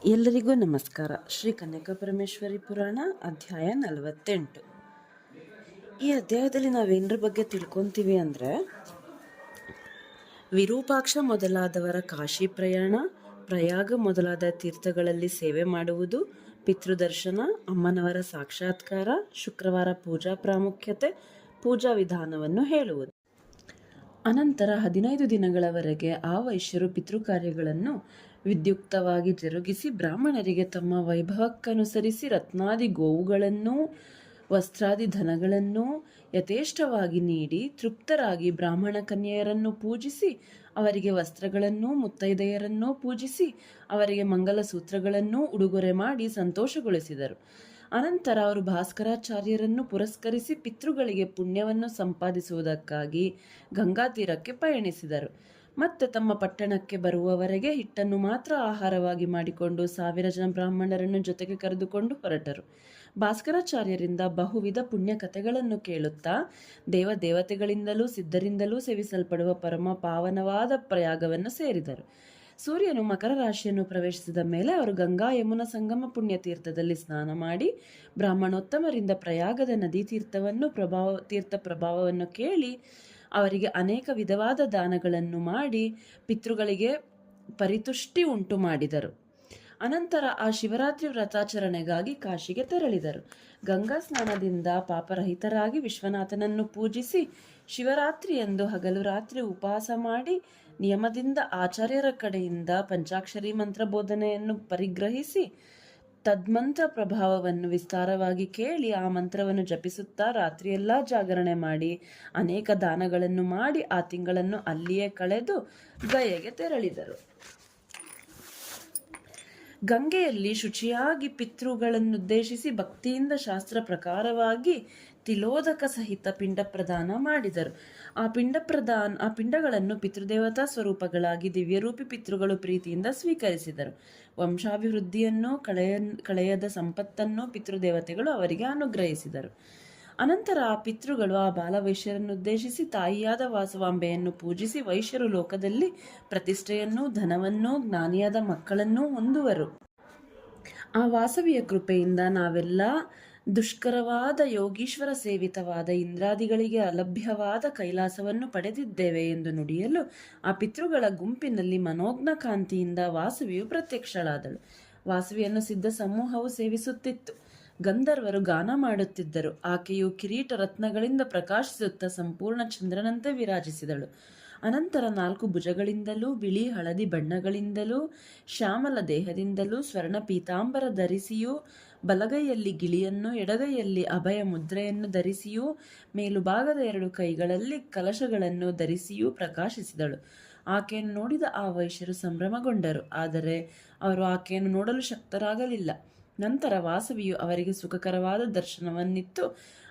ಎಲ್ಲರಿಗೂ ನಮಸ್ಕಾರ. ಶ್ರೀ ಕನ್ಯಕಾ ಪರಮೇಶ್ವರಿ ಪುರಾಣ ಅಧ್ಯಾಯ 48. ಈ ಅಧ್ಯಾಯದಲ್ಲಿ ನಾವೇನರ ಬಗ್ಗೆ ತಿಳ್ಕೊತೀವಿ ಅಂದರೆ, ವಿರೂಪಾಕ್ಷ ಮೊದಲಾದವರ ಕಾಶಿ ಪ್ರಯಾಗ ಮೊದಲಾದ ತೀರ್ಥಗಳಲ್ಲಿ ಸೇವೆ ಮಾಡುವುದು, ಪಿತೃದರ್ಶನ, ಅಮ್ಮನವರ ಸಾಕ್ಷಾತ್ಕಾರ, ಶುಕ್ರವಾರ ಪೂಜಾ ಪ್ರಾಮುಖ್ಯತೆ, ಪೂಜಾ ವಿಧಾನವನ್ನು ಹೇಳುವುದು. ಅನಂತರ 15 ದಿನಗಳವರೆಗೆ ಆ ವೈಶ್ಯರು ಪಿತೃಕಾರ್ಯಗಳನ್ನು ವಿದ್ಯುಕ್ತವಾಗಿ ಜರುಗಿಸಿ ಬ್ರಾಹ್ಮಣರಿಗೆ ತಮ್ಮ ವೈಭವಕ್ಕನುಸರಿಸಿ ರತ್ನಾದಿ ಗೋವುಗಳನ್ನೂ ವಸ್ತ್ರಾದಿ ಧನಗಳನ್ನೂ ಯಥೇಷ್ಟವಾಗಿ ನೀಡಿ ತೃಪ್ತರಾಗಿ ಬ್ರಾಹ್ಮಣ ಕನ್ಯೆಯರನ್ನು ಪೂಜಿಸಿ ಅವರಿಗೆ ವಸ್ತ್ರಗಳನ್ನೂ ಮುತ್ತೈದೆಯರನ್ನೂ ಪೂಜಿಸಿ ಅವರಿಗೆ ಮಂಗಲಸೂತ್ರಗಳನ್ನೂ ಉಡುಗೊರೆ ಮಾಡಿ ಸಂತೋಷಗೊಳಿಸಿದರು. ಅನಂತರ ಅವರು ಭಾಸ್ಕರಾಚಾರ್ಯರನ್ನು ಪುರಸ್ಕರಿಸಿ ಪಿತೃಗಳಿಗೆ ಪುಣ್ಯವನ್ನು ಸಂಪಾದಿಸುವುದಕ್ಕಾಗಿ ಗಂಗಾ ತೀರಕ್ಕೆ ಪಯಣಿಸಿದರು. ಮತ್ತೆ ತಮ್ಮ ಪಟ್ಟಣಕ್ಕೆ ಬರುವವರೆಗೆ ಹಿಟ್ಟನ್ನು ಮಾತ್ರ ಆಹಾರವಾಗಿ ಮಾಡಿಕೊಂಡು 1000 ಜನ ಬ್ರಾಹ್ಮಣರನ್ನು ಜೊತೆಗೆ ಕರೆದುಕೊಂಡು ಹೊರಟರು. ಭಾಸ್ಕರಾಚಾರ್ಯರಿಂದ ಬಹುವಿಧ ಪುಣ್ಯ ಕಥೆಗಳನ್ನು ಕೇಳುತ್ತಾ ದೇವತೆಗಳಿಂದಲೂ ಸಿದ್ಧರಿಂದಲೂ ಸೇವಿಸಲ್ಪಡುವ ಪರಮ ಪಾವನವಾದ ಪ್ರಯಾಗವನ್ನು ಸೇರಿದರು. ಸೂರ್ಯನು ಮಕರ ರಾಶಿಯನ್ನು ಪ್ರವೇಶಿಸಿದ ಮೇಲೆ ಅವರು ಗಂಗಾ ಯಮುನಾ ಸಂಗಮ ಪುಣ್ಯತೀರ್ಥದಲ್ಲಿ ಸ್ನಾನ ಮಾಡಿ ಬ್ರಾಹ್ಮಣೋತ್ತಮರಿಂದ ಪ್ರಯಾಗದ ನದಿ ತೀರ್ಥ ಪ್ರಭಾವವನ್ನು ಕೇಳಿ ಅವರಿಗೆ ಅನೇಕ ವಿಧವಾದ ದಾನಗಳನ್ನು ಮಾಡಿ ಪಿತೃಗಳಿಗೆ ಪರಿತುಷ್ಟಿ ಉಂಟು ಮಾಡಿದರು. ಅನಂತರ ಆ ಶಿವರಾತ್ರಿ ವ್ರತಾಚರಣೆಗಾಗಿ ಕಾಶಿಗೆ ತೆರಳಿದರು. ಗಂಗಾ ಸ್ನಾನದಿಂದ ಪಾಪರಹಿತರಾಗಿ ವಿಶ್ವನಾಥನನ್ನು ಪೂಜಿಸಿ ಶಿವರಾತ್ರಿಯಂದು ಹಗಲು ರಾತ್ರಿ ಉಪವಾಸ ಮಾಡಿ ನಿಯಮದಿಂದ ಆಚಾರ್ಯರ ಕಡೆಯಿಂದ ಪಂಚಾಕ್ಷರಿ ಮಂತ್ರ ಬೋಧನೆಯನ್ನು ಪರಿಗ್ರಹಿಸಿ ತದ್ಮಂತ್ರ ಪ್ರಭಾವವನ್ನು ವಿಸ್ತಾರವಾಗಿ ಕೇಳಿ ಆ ಮಂತ್ರವನ್ನು ಜಪಿಸುತ್ತಾ ರಾತ್ರಿಯೆಲ್ಲ ಜಾಗರಣೆ ಮಾಡಿ ಅನೇಕ ದಾನಗಳನ್ನು ಮಾಡಿ ಆ ತಿಂಗಳನ್ನು ಅಲ್ಲಿಯೇ ಕಳೆದು ಗಯೆಗೆ ತೆರಳಿದರು. ಗಂಗೆಯಲ್ಲಿ ಶುಚಿಯಾಗಿ ಪಿತೃಗಳನ್ನುದ್ದೇಶಿಸಿ ಭಕ್ತಿಯಿಂದ ಶಾಸ್ತ್ರ ಪ್ರಕಾರವಾಗಿ ತಿಲೋದಕ ಸಹಿತ ಪಿಂಡ ಪ್ರದಾನ ಮಾಡಿದರು. ಆ ಪಿಂಡಗಳನ್ನು ಪಿತೃದೇವತಾ ಸ್ವರೂಪಗಳಾಗಿ ದಿವ್ಯರೂಪಿ ಪಿತೃಗಳು ಪ್ರೀತಿಯಿಂದ ಸ್ವೀಕರಿಸಿದರು. ವಂಶಾಭಿವೃದ್ಧಿಯನ್ನು ಕಳೆಯದ ಸಂಪತ್ತನ್ನು ಪಿತೃದೇವತೆಗಳು ಅವರಿಗೆ ಅನುಗ್ರಹಿಸಿದರು. ಅನಂತರ ಆ ಪಿತೃಗಳು ಆ ಬಾಲವೈಶ್ಯರನ್ನುದ್ದೇಶಿಸಿ ತಾಯಿಯಾದ ವಾಸವಾಂಬೆಯನ್ನು ಪೂಜಿಸಿ ವೈಶ್ಯರು ಲೋಕದಲ್ಲಿ ಪ್ರತಿಷ್ಠೆಯನ್ನೂ ಧನವನ್ನೂ ಜ್ಞಾನಿಯಾದ ಮಕ್ಕಳನ್ನೂ ಹೊಂದುವರು. ಆ ವಾಸವಿಯ ಕೃಪೆಯಿಂದ ನಾವೆಲ್ಲ ದುಷ್ಕರವಾದ ಯೋಗೀಶ್ವರ ಸೇವಿತವಾದ ಇಂದ್ರಾದಿಗಳಿಗೆ ಅಲಭ್ಯವಾದ ಕೈಲಾಸವನ್ನು ಪಡೆದಿದ್ದೇವೆ ಎಂದು ನುಡಿಯಲು ಆ ಪಿತೃಗಳ ಗುಂಪಿನಲ್ಲಿ ಮನೋಜ್ಞ ಕಾಂತಿಯಿಂದ ವಾಸವಿಯು ಪ್ರತ್ಯಕ್ಷಳಾದಳು. ವಾಸವಿಯನ್ನು ಸಿದ್ಧ ಸಮೂಹವು ಸೇವಿಸುತ್ತಿತ್ತು. ಗಂಧರ್ವರು ಗಾನ ಮಾಡುತ್ತಿದ್ದರು. ಆಕೆಯು ಕಿರೀಟ ರತ್ನಗಳಿಂದ ಪ್ರಕಾಶಿಸುತ್ತಾ ಸಂಪೂರ್ಣ ಚಂದ್ರನಂತೆ ವಿರಾಜಿಸಿದಳು. ಅನಂತರ 4 ಭುಜಗಳಿಂದಲೂ ಬಿಳಿ ಹಳದಿ ಬಣ್ಣಗಳಿಂದಲೂ ಶ್ಯಾಮಲ ದೇಹದಿಂದಲೂ ಸ್ವರ್ಣ ಪೀತಾಂಬರ ಧರಿಸಿಯೂ ಬಲಗೈಯಲ್ಲಿ ಗಿಳಿಯನ್ನು ಎಡಗೈಯಲ್ಲಿ ಅಭಯ ಮುದ್ರೆಯನ್ನು ಧರಿಸಿಯೂ ಮೇಲುಭಾಗದ 2 ಕೈಗಳಲ್ಲಿ ಕಲಶಗಳನ್ನು ಧರಿಸಿಯೂ ಪ್ರಕಾಶಿಸಿದಳು. ಆಕೆಯನ್ನು ನೋಡಿದ ಆ ವೈಶ್ಯರು ಸಂಭ್ರಮಗೊಂಡರು. ಆದರೆ ಅವರು ಆಕೆಯನ್ನು ನೋಡಲು ಶಕ್ತರಾಗಲಿಲ್ಲ. ನಂತರ ವಾಸವಿಯು ಅವರಿಗೆ ಸುಖಕರವಾದ ದರ್ಶನವನ್ನಿತ್ತು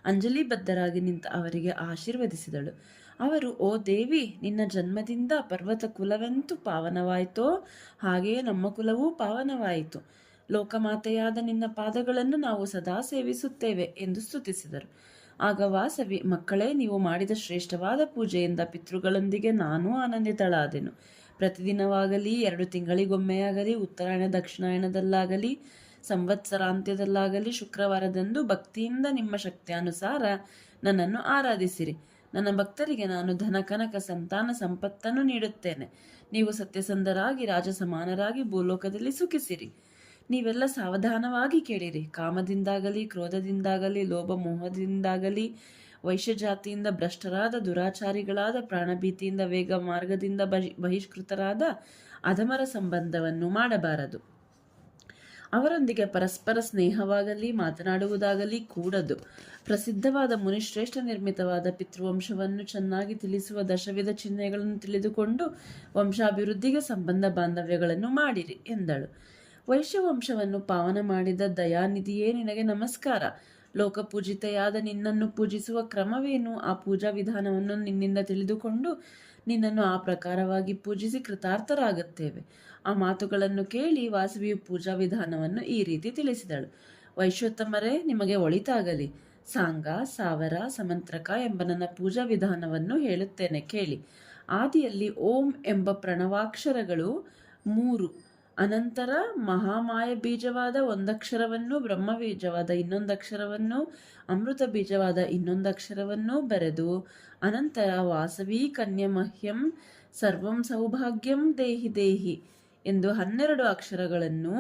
ಅಂಜಲಿಬದ್ಧರಾಗಿ ನಿಂತ ಅವರಿಗೆ ಆಶೀರ್ವದಿಸಿದಳು. ಅವರು, ಓ ದೇವಿ, ನಿನ್ನ ಜನ್ಮದಿಂದ ಪರ್ವತ ಕುಲವೆಂತೂ ಪಾವನವಾಯಿತೋ ಹಾಗೆಯೇ ನಮ್ಮ ಕುಲವೂ ಪಾವನವಾಯಿತು. ಲೋಕಮಾತೆಯಾದ ನಿನ್ನ ಪಾದಗಳನ್ನು ನಾವು ಸದಾ ಸೇವಿಸುತ್ತೇವೆ ಎಂದು ಸ್ತುತಿಸಿದರು. ಆಗ ವಾಸವಿ, ಮಕ್ಕಳೇ, ನೀವು ಮಾಡಿದ ಶ್ರೇಷ್ಠವಾದ ಪೂಜೆಯಿಂದ ಪಿತೃಗಳೊಂದಿಗೆ ನಾನೂ ಆನಂದಿತಳಾದೆನು. ಪ್ರತಿದಿನವಾಗಲಿ 2 ತಿಂಗಳಿಗೊಮ್ಮೆಯಾಗಲಿ ಉತ್ತರಾಯಣ ದಕ್ಷಿಣಾಯಣದಲ್ಲಾಗಲಿ ಸಂವತ್ಸರಾಂತ್ಯದಲ್ಲಾಗಲಿ ಶುಕ್ರವಾರದಂದು ಭಕ್ತಿಯಿಂದ ನಿಮ್ಮ ಶಕ್ತಿಯಾನುಸಾರ ನನ್ನನ್ನು ಆರಾಧಿಸಿರಿ. ನನ್ನ ಭಕ್ತರಿಗೆ ನಾನು ಧನ ಕನಕ ಸಂತಾನ ಸಂಪತ್ತನ್ನು ನೀಡುತ್ತೇನೆ. ನೀವು ಸತ್ಯಸಂಧರಾಗಿ ರಾಜಸಮಾನರಾಗಿ ಭೂಲೋಕದಲ್ಲಿ ಸುಖಿಸಿರಿ. ನೀವೆಲ್ಲ ಸಾವಧಾನವಾಗಿ ಕೇಳಿರಿ. ಕಾಮದಿಂದಾಗಲಿ ಕ್ರೋಧದಿಂದಾಗಲಿ ಲೋಭ ಮೋಹದಿಂದಾಗಲಿ ವೈಶ್ಯಜಾತಿಯಿಂದ ಭ್ರಷ್ಟರಾದ ದುರಾಚಾರಿಗಳಾದ ಪ್ರಾಣಭೀತಿಯಿಂದ ವೇಗ ಮಾರ್ಗದಿಂದ ಬಹಿಷ್ಕೃತರಾದ ಅಧಮರ ಸಂಬಂಧವನ್ನು ಮಾಡಬಾರದು. ಅವರೊಂದಿಗೆ ಪರಸ್ಪರ ಸ್ನೇಹವಾಗಲಿ ಮಾತನಾಡುವುದಾಗಲಿ ಕೂಡದು. ಪ್ರಸಿದ್ಧವಾದ ಮುನಿಶ್ರೇಷ್ಠ ನಿರ್ಮಿತವಾದ ಪಿತೃವಂಶವನ್ನು ಚೆನ್ನಾಗಿ ತಿಳಿಸುವ ದಶವಿಧ ಚಿಹ್ನೆಗಳನ್ನು ತಿಳಿದುಕೊಂಡು ವಂಶಾಭಿವೃದ್ಧಿಗೆ ಸಂಬಂಧ ಬಾಂಧವ್ಯಗಳನ್ನು ಮಾಡಿರಿ ಎಂದಳು. ವೈಶ್ಯವಂಶವನ್ನು ಪಾವನ ಮಾಡಿದ ದಯಾನಿಧಿಯೇ, ನಿನಗೆ ನಮಸ್ಕಾರ. ಲೋಕಪೂಜಿತೆಯಾದ ನಿನ್ನನ್ನು ಪೂಜಿಸುವ ಕ್ರಮವೇನು? ಆ ಪೂಜಾ ವಿಧಾನವನ್ನು ನಿನ್ನಿಂದ ತಿಳಿದುಕೊಂಡು ನಿನ್ನನ್ನು ಆ ಪ್ರಕಾರವಾಗಿ ಪೂಜಿಸಿ ಕೃತಾರ್ಥರಾಗುತ್ತೇವೆ. ಆ ಮಾತುಗಳನ್ನು ಕೇಳಿ ವಾಸವಿಯು ಪೂಜಾ ವಿಧಾನವನ್ನು ಈ ರೀತಿ ತಿಳಿಸಿದಳು. ವೈಶ್ಯೋತ್ತಮರೇ, ನಿಮಗೆ ಒಳಿತಾಗಲಿ. ಸಾಂಗ, ಸಾವರ, ಸಮಂತ್ರಕ ಎಂಬ ನನ್ನ ಪೂಜಾ ವಿಧಾನವನ್ನು ಹೇಳುತ್ತೇನೆ ಕೇಳಿ. ಆದಿಯಲ್ಲಿ ಓಂ ಎಂಬ ಪ್ರಣವಾಕ್ಷರಗಳು 3, ಅನಂತರ ಮಹಾಮಾಯ ಬೀಜವಾದ ಒಂದಕ್ಷರವನ್ನು, ಬ್ರಹ್ಮ ಬೀಜವಾದ ಇನ್ನೊಂದಕ್ಷರವನ್ನು, ಅಮೃತ ಬೀಜವಾದ ಇನ್ನೊಂದಕ್ಷರವನ್ನು ಬರೆದು, ಅನಂತರ ವಾಸವಿ ಕನ್ಯಮಹ್ಯಂ ಸರ್ವಂ ಸೌಭಾಗ್ಯಂ ದೇಹಿ ದೇಹಿ ಎಂದು 12 ಅಕ್ಷರಗಳನ್ನು,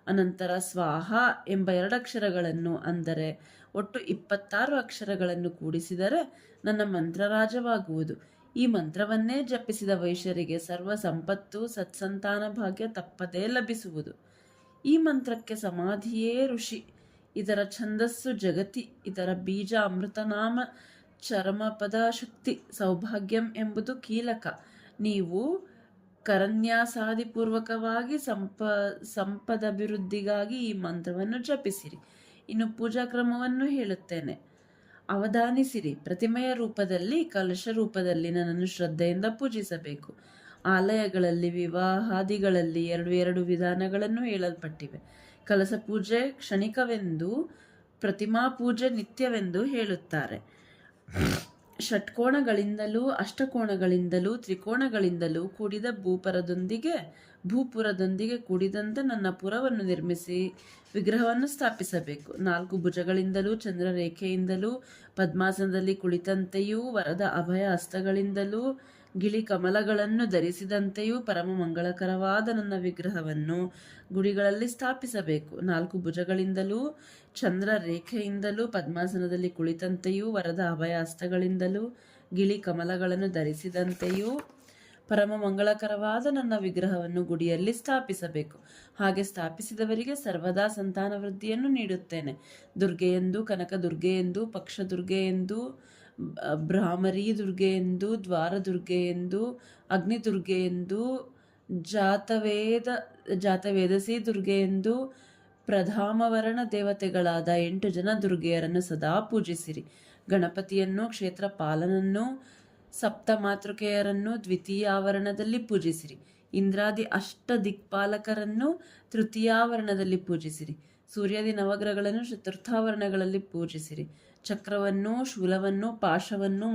ಅನಂತರ ಸ್ವಾಹ ಎಂಬ 2 ಅಕ್ಷರಗಳನ್ನು, ಅಂದರೆ ಒಟ್ಟು 26 ಅಕ್ಷರಗಳನ್ನು ಕೂಡಿಸಿದರೆ ನನ್ನ ಮಂತ್ರರಾಜವಾಗುವುದು. ಈ ಮಂತ್ರವನ್ನೇ ಜಪಿಸಿದ ವೈಶ್ಯರಿಗೆ ಸರ್ವ ಸಂಪತ್ತು, ಸತ್ಸಂತಾನ ಭಾಗ್ಯ ತಪ್ಪದೇ ಲಭಿಸುವುದು. ಈ ಮಂತ್ರಕ್ಕೆ ಸಮಾಧಿಯೇ ಋಷಿ, ಇದರ ಛಂದಸ್ಸು ಜಗತಿ, ಇದರ ಬೀಜ ಅಮೃತನಾಮ, ಚರಮಪದ ಶಕ್ತಿ, ಸೌಭಾಗ್ಯಂ ಎಂಬುದು ಕೀಲಕ. ನೀವು ಕರನ್ಯಾಸಾದಿಪೂರ್ವಕವಾಗಿ ಸಂಪದಭಿವೃದ್ಧಿಗಾಗಿ ಈ ಮಂತ್ರವನ್ನು ಜಪಿಸಿರಿ. ಇನ್ನು ಪೂಜಾ ಕ್ರಮವನ್ನು ಹೇಳುತ್ತೇನೆ, ಅವಧಾನಿಸಿರಿ. ಪ್ರತಿಮೆಯ ರೂಪದಲ್ಲಿ, ಕಲಶ ರೂಪದಲ್ಲಿ ನನ್ನನ್ನು ಶ್ರದ್ಧೆಯಿಂದ ಪೂಜಿಸಬೇಕು. ಆಲಯಗಳಲ್ಲಿ, ವಿವಾಹಾದಿಗಳಲ್ಲಿ 2 ವಿಧಾನಗಳನ್ನು ಹೇಳಲ್ಪಟ್ಟಿವೆ. ಕಲಶ ಪೂಜೆ ಕ್ಷಣಿಕವೆಂದು, ಪ್ರತಿಮಾ ಪೂಜೆ ನಿತ್ಯವೆಂದು ಹೇಳುತ್ತಾರೆ. ಷಟ್ಕೋಣಗಳಿಂದಲೂ, ಅಷ್ಟಕೋಣಗಳಿಂದಲೂ, ತ್ರಿಕೋಣಗಳಿಂದಲೂ ಕೂಡಿದ ಭೂಪುರದೊಂದಿಗೆ ಕೂಡಿದಂತೆ ನನ್ನ ಪುರವನ್ನು ನಿರ್ಮಿಸಿ ವಿಗ್ರಹವನ್ನು ಸ್ಥಾಪಿಸಬೇಕು. 4 ಭುಜಗಳಿಂದಲೂ, ಚಂದ್ರರೇಖೆಯಿಂದಲೂ, ಪದ್ಮಾಸನದಲ್ಲಿ ಕುಳಿತಂತೆಯೂ, ವರದ ಅಭಯ ಹಸ್ತಗಳಿಂದಲೂ, ಗಿಳಿ ಕಮಲಗಳನ್ನು ಧರಿಸಿದಂತೆಯೂ ಪರಮ ಮಂಗಳಕರವಾದ ನನ್ನ ವಿಗ್ರಹವನ್ನು ಗುಡಿಗಳಲ್ಲಿ ಸ್ಥಾಪಿಸಬೇಕು. 4 ಭುಜಗಳಿಂದಲೂ, ಚಂದ್ರ ರೇಖೆಯಿಂದಲೂ, ಪದ್ಮಾಸನದಲ್ಲಿ ಕುಳಿತಂತೆಯೂ, ವರದ ಅಭಯ ಹಸ್ತಗಳಿಂದಲೂ, ಗಿಳಿ ಕಮಲಗಳನ್ನು ಧರಿಸಿದಂತೆಯೂ ಪರಮ ಮಂಗಳಕರವಾದ ನನ್ನ ವಿಗ್ರಹವನ್ನು ಗುಡಿಯಲ್ಲಿ ಸ್ಥಾಪಿಸಬೇಕು. ಹಾಗೆ ಸ್ಥಾಪಿಸಿದವರಿಗೆ ಸರ್ವದಾ ಸಂತಾನ ವೃದ್ಧಿಯನ್ನು ನೀಡುತ್ತೇನೆ. ದುರ್ಗೆಯೆಂದು, ಕನಕ ದುರ್ಗೆಯೆಂದು, ಪಕ್ಷ ದುರ್ಗೆಯೆಂದು, ಭ್ರಾಮರಿ ದುರ್ಗೆಯೆಂದು, ದ್ವಾರ ದುರ್ಗೆಯೆಂದು, ಅಗ್ನಿ ದುರ್ಗೆಯೆಂದು, ಜಾತವೇದಸಿ ದುರ್ಗೆಯೆಂದು, ಪ್ರಧಾಮವರ್ಣ ದೇವತೆಗಳಾದ 8 ಜನ ದುರ್ಗೆಯರನ್ನು ಸದಾ ಪೂಜಿಸಿರಿ. ಗಣಪತಿಯನ್ನು, ಕ್ಷೇತ್ರಪಾಲನನ್ನು, ಸಪ್ತಮಾತೃಕೆಯರನ್ನು ದ್ವಿತೀಯಾವರಣದಲ್ಲಿ ಪೂಜಿಸಿರಿ. ಇಂದ್ರಾದಿ 8 ದಿಕ್ಪಾಲಕರನ್ನು ತೃತೀಯಾವರಣದಲ್ಲಿ ಪೂಜಿಸಿರಿ. ಸೂರ್ಯಾದಿ 9 ಗ್ರಹಗಳನ್ನು ಚತುರ್ಥಾವರಣಗಳಲ್ಲಿ ಪೂಜಿಸಿರಿ. ಚಕ್ರವನ್ನು, ಶೂಲವನ್ನು, ಪಾಶವನ್ನು,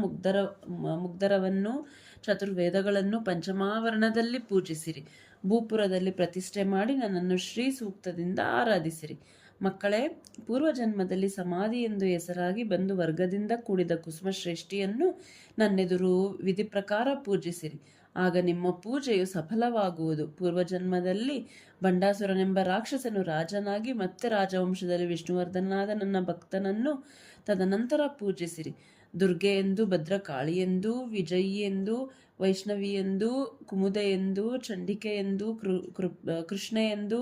ಮುಗ್ದರವನ್ನು, ಚತುರ್ವೇದಗಳನ್ನು ಪಂಚಮಾವರಣದಲ್ಲಿ ಪೂಜಿಸಿರಿ. ಭೂಪುರದಲ್ಲಿ ಪ್ರತಿಷ್ಠೆ ಮಾಡಿ ನನ್ನನ್ನು ಶ್ರೀ ಸೂಕ್ತದಿಂದ ಆರಾಧಿಸಿರಿ. ಮಕ್ಕಳೇ, ಪೂರ್ವಜನ್ಮದಲ್ಲಿ ಸಮಾಧಿ ಎಂದು ಹೆಸರಾಗಿ ಬಂದು ವರ್ಗದಿಂದ ಕೂಡಿದ ಕುಸುಮಶ್ರೇಷ್ಠಿಯನ್ನು ನನ್ನೆದುರು ವಿಧಿ ಪ್ರಕಾರ ಪೂಜಿಸಿರಿ. ಆಗ ನಿಮ್ಮ ಪೂಜೆಯು ಸಫಲವಾಗುವುದು. ಪೂರ್ವಜನ್ಮದಲ್ಲಿ ಬಂಡಾಸುರನೆಂಬ ರಾಕ್ಷಸನು ರಾಜನಾಗಿ ಮತ್ತೆ ರಾಜವಂಶದಲ್ಲಿ ವಿಷ್ಣುವರ್ಧನಾದ ನನ್ನ ಭಕ್ತನನ್ನು ತದನಂತರ ಪೂಜಿಸಿರಿ. ದುರ್ಗೆಯೆಂದು, ಭದ್ರಕಾಳಿಯೆಂದು, ವಿಜಯಿಯೆಂದು, ವೈಷ್ಣವಿಯೆಂದು, ಕುಮುದೆಯೆಂದು, ಚಂಡಿಕೆಯೆಂದು, ಕೃಷ್ಣೆಯೆಂದು,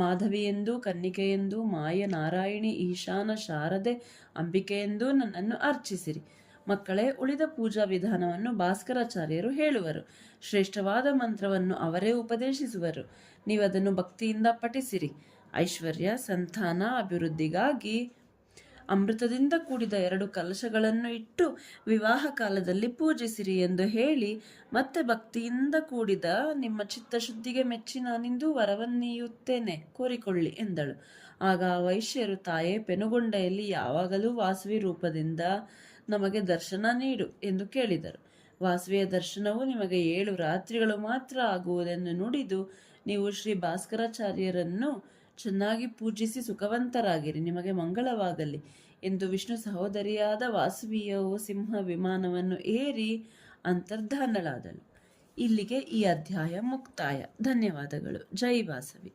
ಮಾಧವಿಯೆಂದು, ಕನ್ನಿಕೆಯೆಂದು, ಮಾಯ, ನಾರಾಯಣಿ, ಈಶಾನ, ಶಾರದೆ, ಅಂಬಿಕೆಯೆಂದು ನನ್ನನ್ನು ಅರ್ಚಿಸಿರಿ. ಮಕ್ಕಳೇ, ಉಳಿದ ಪೂಜಾ ವಿಧಾನವನ್ನು ಭಾಸ್ಕರಾಚಾರ್ಯರು ಹೇಳುವರು. ಶ್ರೇಷ್ಠವಾದ ಮಂತ್ರವನ್ನು ಅವರೇ ಉಪದೇಶಿಸುವರು. ನೀವದನ್ನು ಭಕ್ತಿಯಿಂದ ಪಠಿಸಿರಿ. ಐಶ್ವರ್ಯ, ಸಂತಾನ ಅಭಿವೃದ್ಧಿಗಾಗಿ ಅಮೃತದಿಂದ ಕೂಡಿದ 2 ಕಲಶಗಳನ್ನು ಇಟ್ಟು ವಿವಾಹ ಕಾಲದಲ್ಲಿ ಪೂಜಿಸಿರಿ ಎಂದು ಹೇಳಿ, ಮತ್ತೆ ಭಕ್ತಿಯಿಂದ ಕೂಡಿದ ನಿಮ್ಮ ಚಿತ್ತಶುದ್ಧಿಗೆ ಮೆಚ್ಚಿ ನಾನಿಂದು ವರವನ್ನೀಯುತ್ತೇನೆ, ಕೋರಿಕೊಳ್ಳಿ ಎಂದಳು. ಆಗ ಆ ವೈಶ್ಯರು, ತಾಯೇ, ಪೆನುಗೊಂಡೆಯಲ್ಲಿ ಯಾವಾಗಲೂ ವಾಸವಿ ರೂಪದಿಂದ ನಮಗೆ ದರ್ಶನ ನೀಡು ಎಂದು ಕೇಳಿದರು. ವಾಸವಿಯ ದರ್ಶನವು ನಿಮಗೆ 7 ರಾತ್ರಿಗಳು ಮಾತ್ರ ಆಗುವುದೆಂದು ನುಡಿದು, ನೀವು ಶ್ರೀ ಭಾಸ್ಕರಾಚಾರ್ಯರನ್ನು ಚೆನ್ನಾಗಿ ಪೂಜಿಸಿ ಸುಖವಂತರಾಗಿರಿ, ನಿಮಗೆ ಮಂಗಳವಾಗಲಿ ಎಂದು ವಿಷ್ಣು ಸಹೋದರಿಯಾದ ವಾಸವಿಯು ಸಿಂಹ ವಿಮಾನವನ್ನು ಏರಿ ಅಂತರ್ಧಾನಳಾದಳು. ಇಲ್ಲಿಗೆ ಈ ಅಧ್ಯಾಯ ಮುಕ್ತಾಯ. ಧನ್ಯವಾದಗಳು. ಜೈ ವಾಸವಿ.